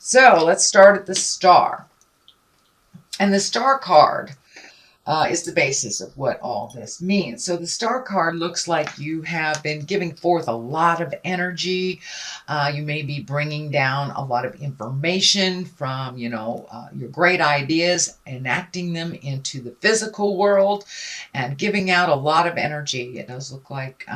So let's start at the star. And the star card is the basis of what all this means. So the star card looks like you have been giving forth a lot of energy. You may be bringing down a lot of information from, your great ideas, enacting them into the physical world and giving out a lot of energy. It does look like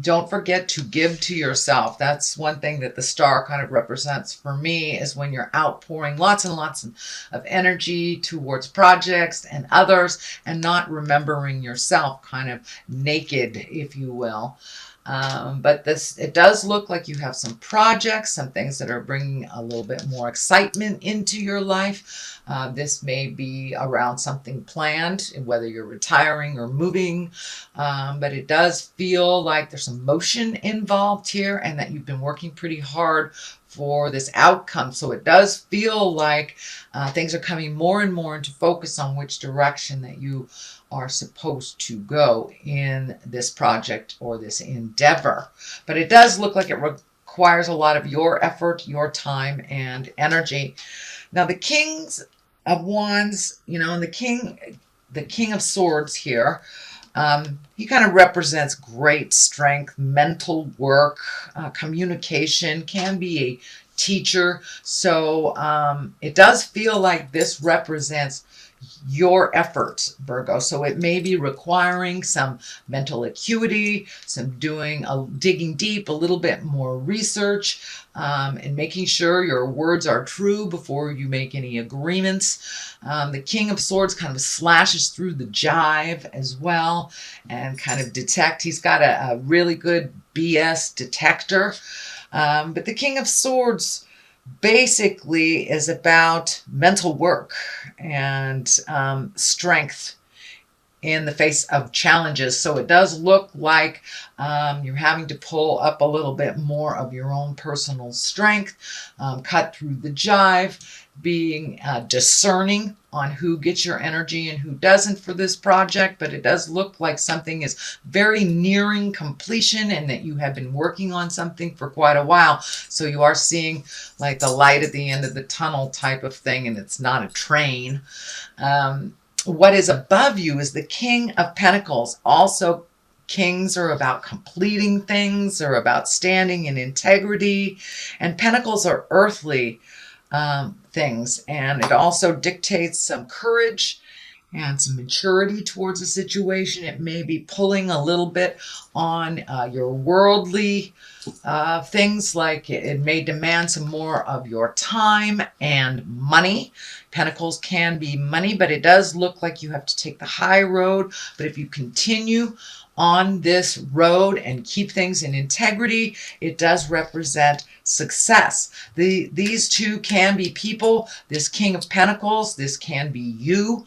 don't forget to give to yourself. That's one thing that the star kind of represents for me, is when you're outpouring lots and lots of energy towards projects and others and not remembering yourself, kind of naked, if you will. But it does look like you have some projects, some things that are bringing a little bit more excitement into your life. This may be around something planned, whether you're retiring or moving, but it does feel like there's some motion involved here and that you've been working pretty hard for this outcome. So it does feel like things are coming more and more into focus on which direction that you are supposed to go in this project or this endeavor. But it does look like it requires a lot of your effort, your time, and energy. Now the Kings of Wands, and the King of Swords here, he kind of represents great strength, mental work, communication, can be a teacher. So it does feel like this represents your effort, Virgo. So it may be requiring some mental acuity, some digging deep, a little bit more research, and making sure your words are true before you make any agreements. The King of Swords kind of slashes through the jive as well and kind of detect. He's got a really good BS detector. But the King of Swords basically is about mental work and strength in the face of challenges. So it does look like you're having to pull up a little bit more of your own personal strength, cut through the jive, being discerning on who gets your energy and who doesn't for this project. But it does look like something is very nearing completion and that you have been working on something for quite a while. So you are seeing like the light at the end of the tunnel type of thing, and it's not a train. What is above you is the King of Pentacles. Also, kings are about completing things, or about standing in integrity, and pentacles are earthly things, and it also dictates some courage and some maturity towards a situation. It may be pulling a little bit on your worldly things, like it may demand some more of your time and money. Pentacles can be money, but it does look like you have to take the high road. But if you continue on this road and keep things in integrity, it does represent success. These two can be people. This King of Pentacles, this can be you,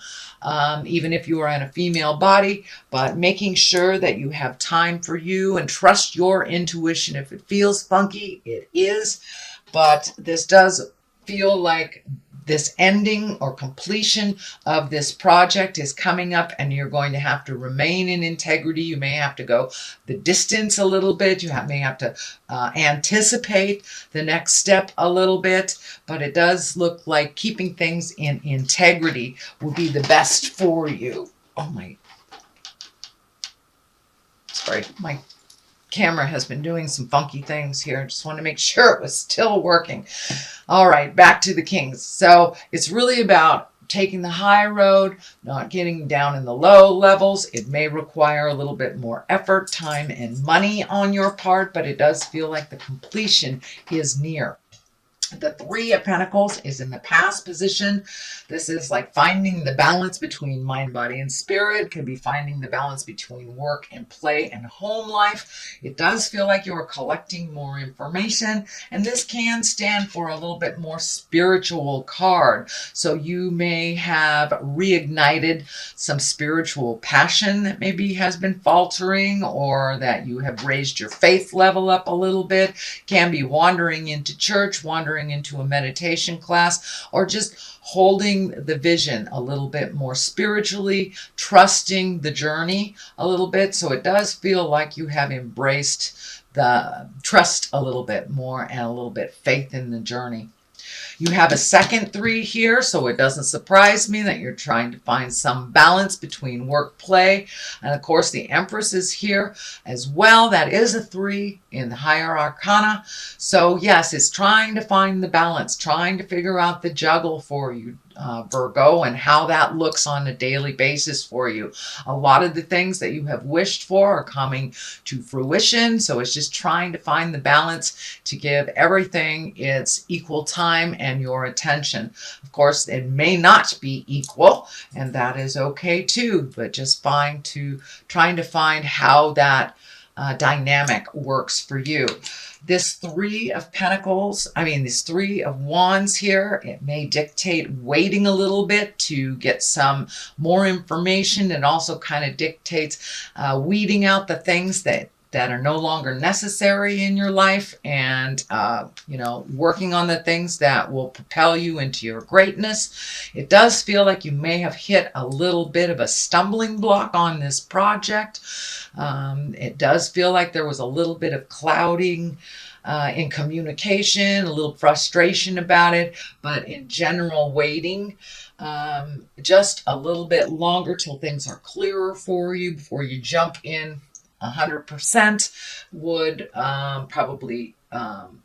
even if you are in a female body, but making sure that you have time for you and trust your intuition. If it feels funky, it is. But this does feel like this ending or completion of this project is coming up, and you're going to have to remain in integrity. You may have to go the distance a little bit. You may have to anticipate the next step a little bit, but it does look like keeping things in integrity will be the best for you. Sorry, my camera has been doing some funky things here. I just want to make sure it was still working. All right, back to the Kings. So it's really about taking the high road, not getting down in the low levels. It may require a little bit more effort, time, and money on your part, but it does feel like the completion is near. The Three of Pentacles is in the past position. This is like finding the balance between mind, body, and spirit. It could be finding the balance between work and play and home life. It does feel like you are collecting more information, and this can stand for a little bit more spiritual card. So you may have reignited some spiritual passion that maybe has been faltering, or that you have raised your faith level up a little bit. Can be wandering into church, wandering into a meditation class, or just holding the vision a little bit more spiritually, trusting the journey a little bit. So it does feel like you have embraced the trust a little bit more and a little bit faith in the journey. You have a second 3 here, so it doesn't surprise me that you're trying to find some balance between work, play, and of course the Empress is here as well. That is a 3 in the higher arcana. So yes, it's trying to find the balance, trying to figure out the juggle for you, Virgo, and how that looks on a daily basis for you. A lot of the things that you have wished for are coming to fruition, so it's just trying to find the balance to give everything its equal time and your attention. Of course, it may not be equal, and that is okay too, but just trying to find how that dynamic works for you. This 3 of Pentacles, this 3 of Wands here, it may dictate waiting a little bit to get some more information. It also kind of dictates weeding out the things that are no longer necessary in your life, and working on the things that will propel you into your greatness. It does feel like you may have hit a little bit of a stumbling block on this project. It does feel like there was a little bit of clouding in communication, a little frustration about it, but in general, waiting just a little bit longer till things are clearer for you before you jump in 100% would probably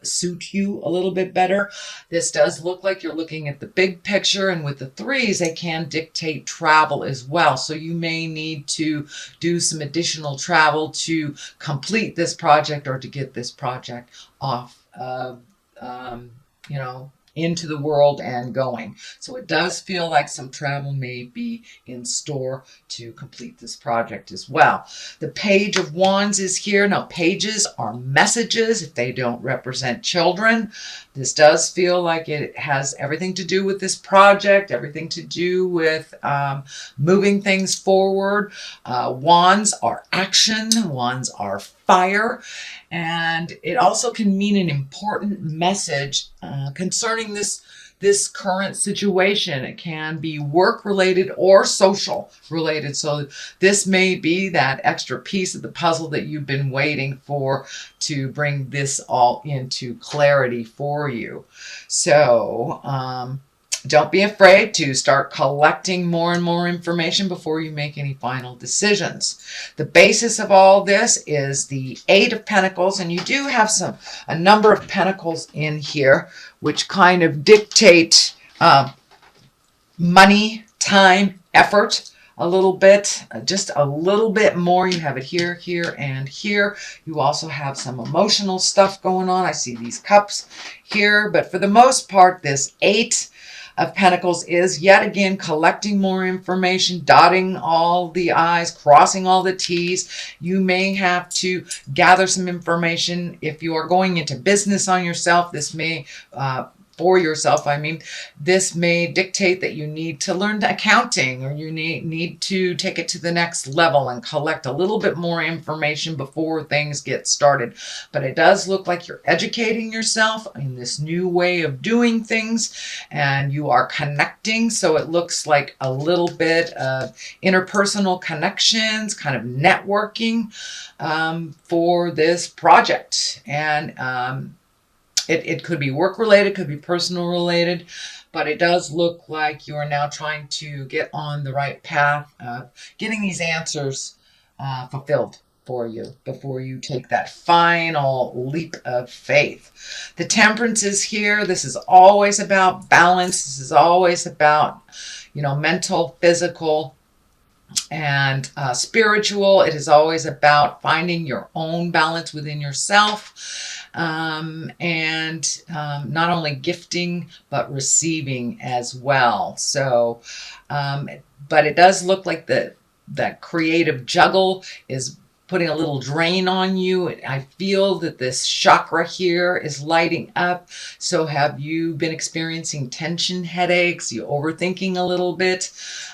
suit you a little bit better. This does look like you're looking at the big picture, and with the 3s, they can dictate travel as well. So you may need to do some additional travel to complete this project or to get this project off, into the world and going. So it does feel like some travel may be in store to complete this project as well. The Page of Wands is here. Now, pages are messages if they don't represent children. This does feel like it has everything to do with this project, everything to do with moving things forward. Wands are action. Wands are fire. And it also can mean an important message concerning this current situation. It can be work related or social related. So this may be that extra piece of the puzzle that you've been waiting for to bring this all into clarity for you. So don't be afraid to start collecting more and more information before you make any final decisions. The basis of all this is the 8 of Pentacles, and you do have a number of pentacles in here, which kind of dictate money, time, effort a little bit, just a little bit more. You have it here, here, and here. You also have some emotional stuff going on. I see these cups here, but for the most part, this 8 of Pentacles is yet again collecting more information, dotting all the I's, crossing all the T's. You may have to gather some information if you are going into business on yourself. This may for yourself, this may dictate that you need to learn accounting, or you need to take it to the next level and collect a little bit more information before things get started. But it does look like you're educating yourself in this new way of doing things, and you are connecting. So it looks like a little bit of interpersonal connections, kind of networking for this project. And it could be work related, could be personal related, but it does look like you are now trying to get on the right path of getting these answers fulfilled for you before you take that final leap of faith. The Temperance is here. This is always about balance. This is always about, mental, physical, and spiritual. It is always about finding your own balance within yourself. And not only gifting, but receiving as well. So, but it does look like that creative juggle is putting a little drain on you. I feel that this chakra here is lighting up. So have you been experiencing tension, headaches? You overthinking a little bit?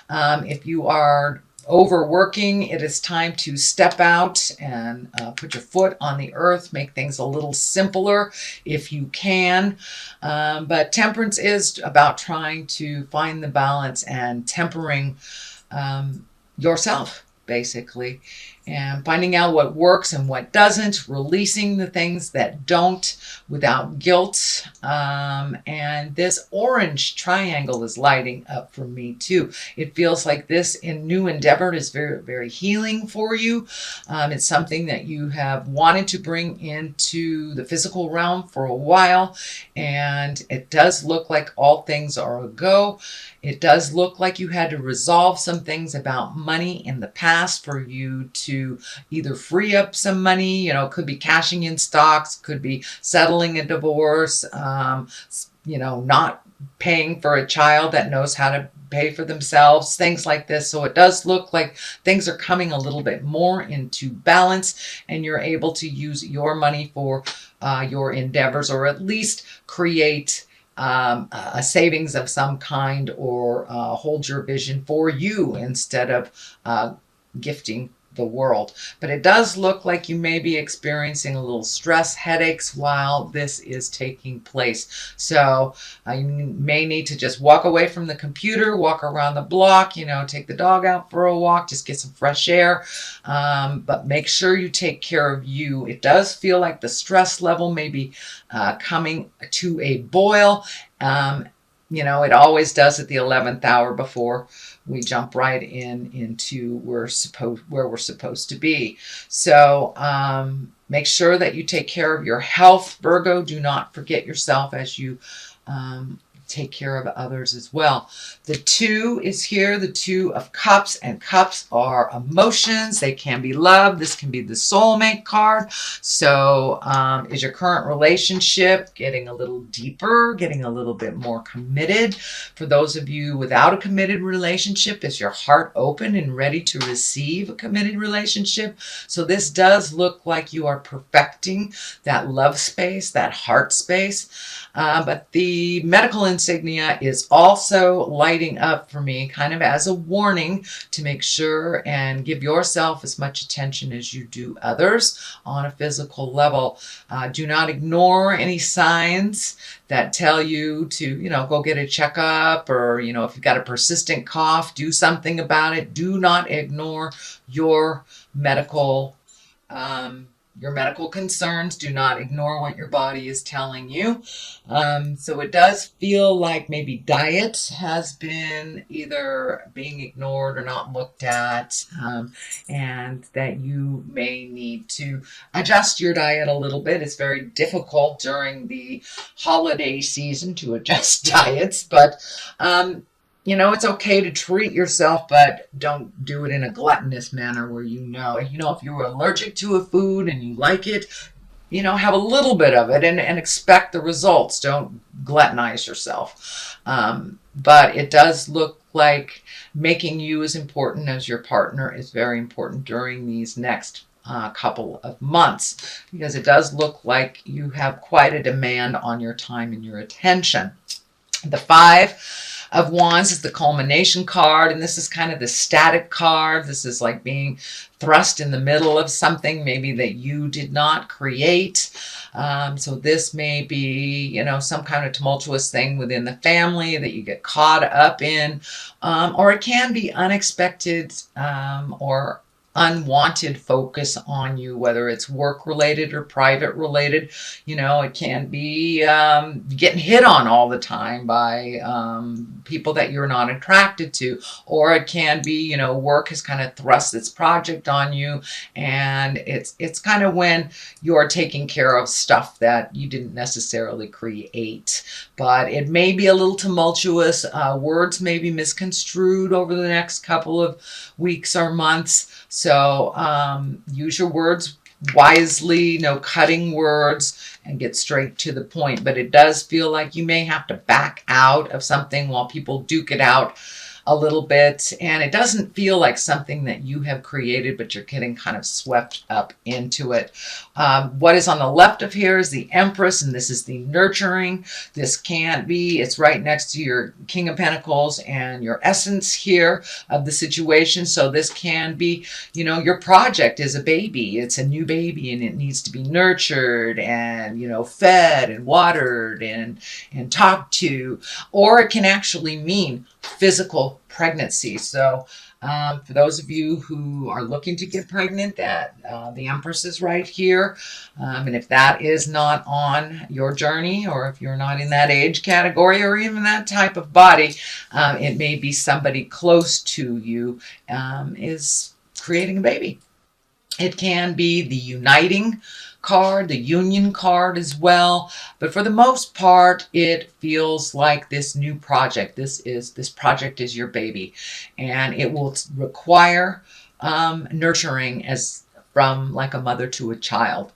If you are overworking, it is time to step out and put your foot on the earth, make things a little simpler if you can. But Temperance is about trying to find the balance and tempering yourself basically, and finding out what works and what doesn't, releasing the things that don't without guilt. And this orange triangle is lighting up for me too. It feels like this new endeavor is very, very healing for you. It's something that you have wanted to bring into the physical realm for a while, and it does look like all things are a go. It does look like you had to resolve some things about money in the past for you to either free up some money, it could be cashing in stocks, could be settling a divorce, not paying for a child that knows how to pay for themselves, things like this. So it does look like things are coming a little bit more into balance, and you're able to use your money for your endeavors, or at least create a savings of some kind, or hold your vision for you instead of gifting the world. But it does look like you may be experiencing a little stress, headaches while this is taking place. So you may need to just walk away from the computer, walk around the block, take the dog out for a walk, just get some fresh air. But make sure you take care of you. It does feel like the stress level may be coming to a boil. It always does at the 11th hour before we jump right into where we're supposed to be. So make sure that you take care of your health, Virgo. Do not forget yourself as you take care of others as well. The 2 is here, the 2 of Cups, and Cups are emotions. They can be love. This can be the soulmate card. So is your current relationship getting a little deeper, getting a little bit more committed? For those of you without a committed relationship, is your heart open and ready to receive a committed relationship? So this does look like you are perfecting that love space, that heart space. But the medical insignia is also lighting up for me, kind of as a warning to make sure and give yourself as much attention as you do others on a physical level. Do not ignore any signs that tell you to, go get a checkup, or, if you've got a persistent cough, do something about it. Do not ignore your medical concerns. Do not ignore what your body is telling you. So it does feel like maybe diet has been either being ignored or not looked at, and that you may need to adjust your diet a little bit. It's very difficult during the holiday season to adjust diets, but it's okay to treat yourself, but don't do it in a gluttonous manner where if you're allergic to a food and you like it, have a little bit of it and expect the results. Don't gluttonize yourself. But it does look like making you as important as your partner is very important during these next couple of months, because it does look like you have quite a demand on your time and your attention. The 5 of Wands is the culmination card, and this is kind of the static card. This is like being thrust in the middle of something maybe that you did not create. So this may be, some kind of tumultuous thing within the family that you get caught up in, or it can be unexpected or unwanted focus on you, whether it's work related or private related. It can be getting hit on all the time by people that you're not attracted to, or it can be, work has kind of thrust its project on you, and it's kind of when you're taking care of stuff that you didn't necessarily create. But it may be a little tumultuous. Words may be misconstrued over the next couple of weeks or months. So use your words wisely, no cutting words, and get straight to the point. But it does feel like you may have to back out of something while people duke it out a little bit, and it doesn't feel like something that you have created, but you're getting kind of swept up into it. What is on the left of here is the Empress, and this is the nurturing. This can't be, it's right next to your King of Pentacles and your essence here of the situation. So this can be, your project is a baby. It's a new baby, and it needs to be nurtured and, fed and watered and talked to. Or it can actually mean physical potential pregnancy. So for those of you who are looking to get pregnant, that the Empress is right here. And if that is not on your journey, or if you're not in that age category or even that type of body, it may be somebody close to you is creating a baby. It can be the uniting card, the union card as well. But for the most part, it feels like this new project. This project is your baby, and it will require nurturing as from like a mother to a child.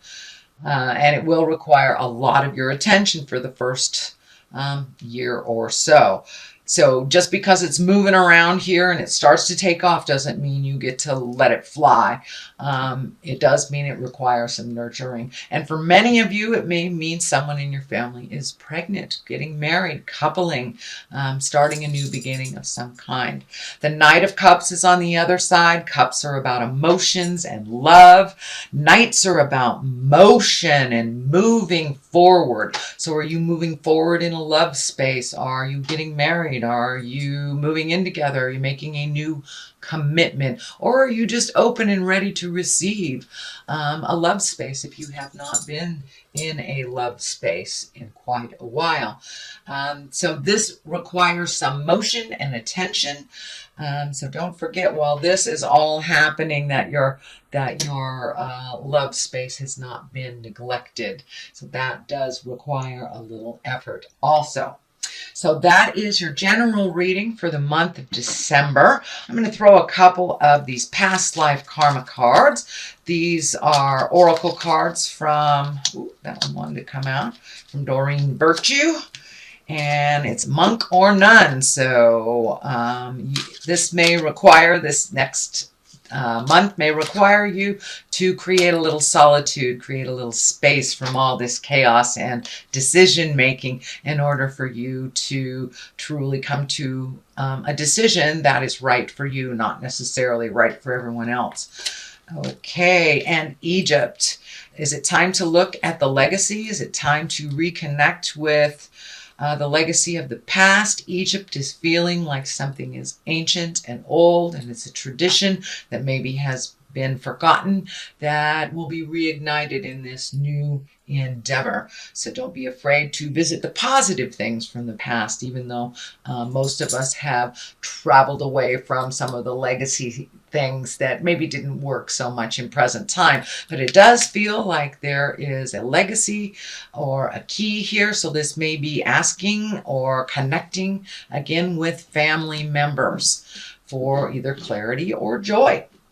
And it will require a lot of your attention for the first year or so. So just because it's moving around here and it starts to take off doesn't mean you get to let it fly. It does mean it requires some nurturing. And for many of you, it may mean someone in your family is pregnant, getting married, coupling, starting a new beginning of some kind. The Knight of Cups is on the other side. Cups are about emotions and love. Knights are about motion and moving forward. So are you moving forward in a love space? Are you getting married? Are you moving in together? Are you making a new commitment? Or are you just open and ready to receive a love space if you have not been in a love space in quite a while? So this requires some motion and attention. So don't forget, while this is all happening, that your love space has not been neglected. So that does require a little effort also. So that is your general reading for the month of December. I'm going to throw a couple of these past life karma cards. These are oracle cards from, that one wanted to come out, from Doreen Virtue. And it's monk or nun. So this next month may require you to create a little solitude, create a little space from all this chaos and decision making in order for you to truly come to a decision that is right for you, not necessarily right for everyone else. Okay, and Egypt. Is it time to look at the legacy? Is it time to reconnect with the legacy of the past? Egypt is feeling like something is ancient and old, and it's a tradition that maybe has been forgotten that will be reignited in this new endeavor. So don't be afraid to visit the positive things from the past, even though most of us have traveled away from some of the legacy things that maybe didn't work so much in present time. But it does feel like there is a legacy or a key here. So this may be asking or connecting again with family members for either clarity or joy.